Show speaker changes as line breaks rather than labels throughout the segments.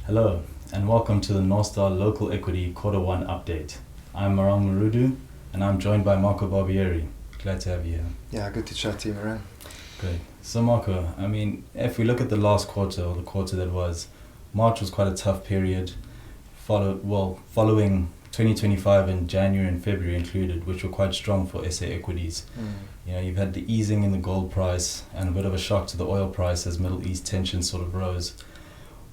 Hello, and welcome to the Northstar Local Equity Quarter 1 update. I'm Marang Morudu, and I'm joined by Marco Barbieri. Glad to have you here.
Yeah, good to chat to you, Marang.
Great. So Marco, if we look at the last quarter, or the quarter that was, March was quite a tough period, following 2025 in January and February included, which were quite strong for SA equities. You've had the easing in the gold price and a bit of a shock to the oil price as Middle East tensions sort of rose.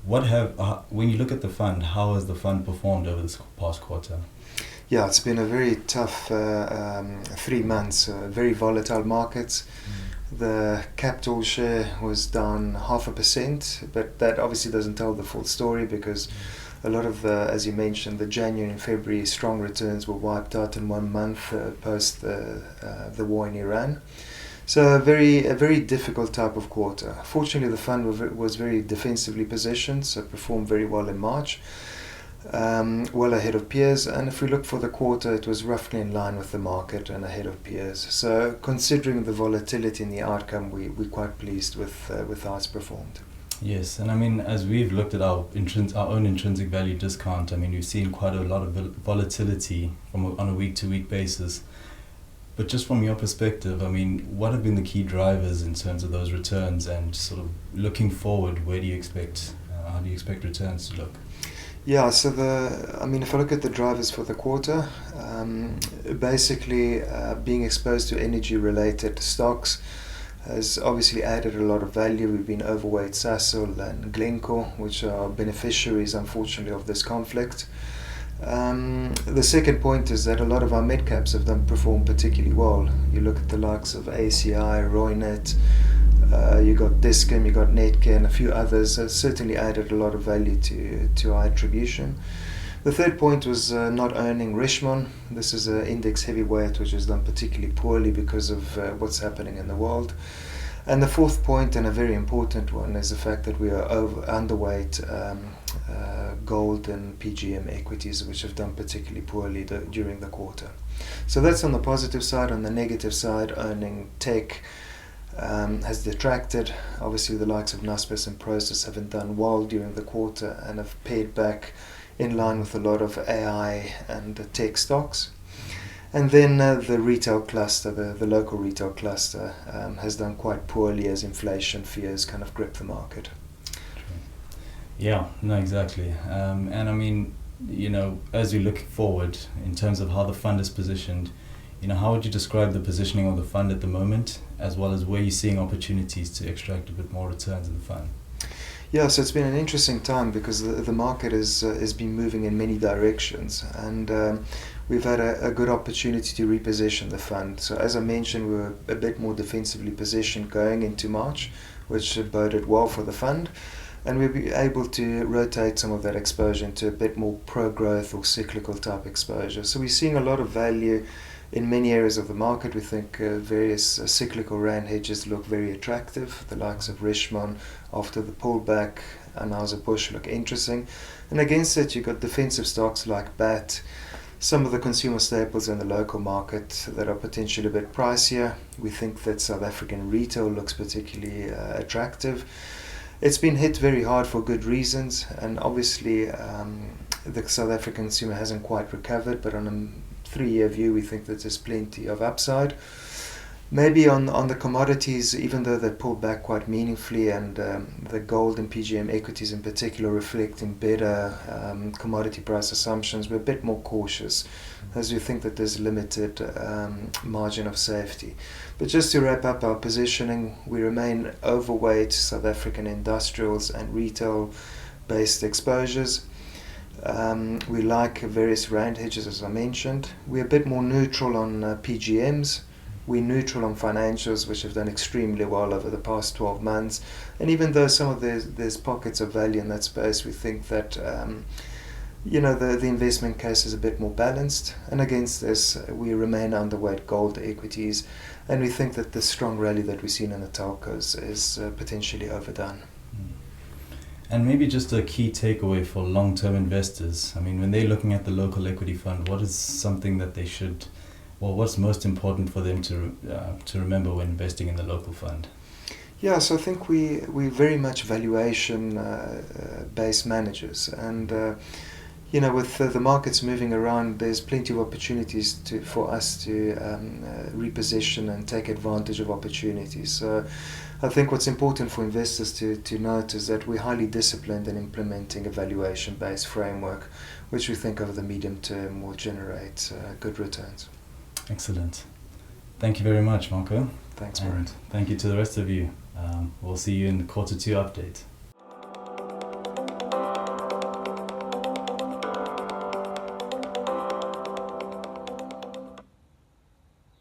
When you look at the fund, how has the fund performed over this past quarter?
Yeah, it's been a very tough 3 months, very volatile markets. The capital share was down 0.5%, but that obviously doesn't tell the full story because a lot of the, as you mentioned, the January and February strong returns were wiped out in 1 month post the war in Iran. So a very difficult type of quarter. Fortunately, the fund was very defensively positioned, so performed very well in March, well ahead of peers. And if we look for the quarter, it was roughly in line with the market and ahead of peers. So considering the volatility in the outcome, we're quite pleased with how it's performed.
Yes, and as we've looked at our own intrinsic value discount, we've seen quite a lot of volatility on a week-to-week basis. But just from your perspective, what have been the key drivers in terms of those returns, and sort of looking forward, how do you expect returns to look?
Yeah, so if I look at the drivers for the quarter, basically being exposed to energy-related stocks has obviously added a lot of value. We've been overweight Sasol and Glencore, which are beneficiaries, unfortunately, of this conflict. The second point is that a lot of our mid caps have performed particularly well. You look at the likes of ACI, Roynet, you got Discom, you got Netcare, and a few others. Has certainly added a lot of value to our attribution. The third point was not owning Richmond. This is an index heavyweight which has done particularly poorly because of what's happening in the world. And the fourth point, and a very important one, is the fact that we are underweight gold and PGM equities, which have done particularly poorly during the quarter. So that's on the positive side. On the negative side, owning tech has detracted. Obviously, the likes of Naspers and Prosus haven't done well during the quarter and have paid back in line with a lot of AI and tech stocks. And then the retail cluster, the local retail cluster, has done quite poorly as inflation fears kind of grip the market.
Yeah, no, exactly. As we look forward in terms of how the fund is positioned, how would you describe the positioning of the fund at the moment, as well as where you're seeing opportunities to extract a bit more returns in the fund?
Yeah, so it's been an interesting time because the market has been moving in many directions, and we've had a good opportunity to reposition the fund. So as I mentioned, we were a bit more defensively positioned going into March, which boded well for the fund. And we'll be able to rotate some of that exposure into a bit more pro-growth or cyclical type exposure. So we're seeing a lot of value in many areas of the market. We think various cyclical rand hedges look very attractive. The likes of Richmond after the pullback and Anheuser-Busch look interesting. And against it, you've got defensive stocks like BAT, some of the consumer staples in the local market that are potentially a bit pricier. We think that South African retail looks particularly attractive. It's been hit very hard for good reasons, and obviously the South African consumer hasn't quite recovered, but on a 3-year view we think that there's plenty of upside. Maybe on the commodities, even though they pulled back quite meaningfully, and the gold and PGM equities in particular reflecting better commodity price assumptions, we're a bit more cautious as we think that there's limited margin of safety. But just to wrap up our positioning, we remain overweight South African industrials and retail-based exposures. We like various rand hedges, as I mentioned. We're a bit more neutral on PGMs. We're neutral on financials, which have done extremely well over the past 12 months. And even though some of there's pockets of value in that space, we think that the investment case is a bit more balanced. And against this, we remain underweight gold equities, and we think that the strong rally that we've seen in the telcos is potentially overdone.
And maybe just a key takeaway for long-term investors. When they're looking at the local equity fund, what is something that they should, what's most important for them to remember when investing in the local fund?
Yeah, so I think we very much valuation based managers, and with the markets moving around, there's plenty of opportunities for us to reposition and take advantage of opportunities. So I think what's important for investors to note is that we're highly disciplined in implementing a valuation-based framework, which we think over the medium term will generate good returns.
Excellent. Thank you very much, Marco.
Thanks,
And
Brian.
thank you to the rest of you. We'll see you in the Q2 update.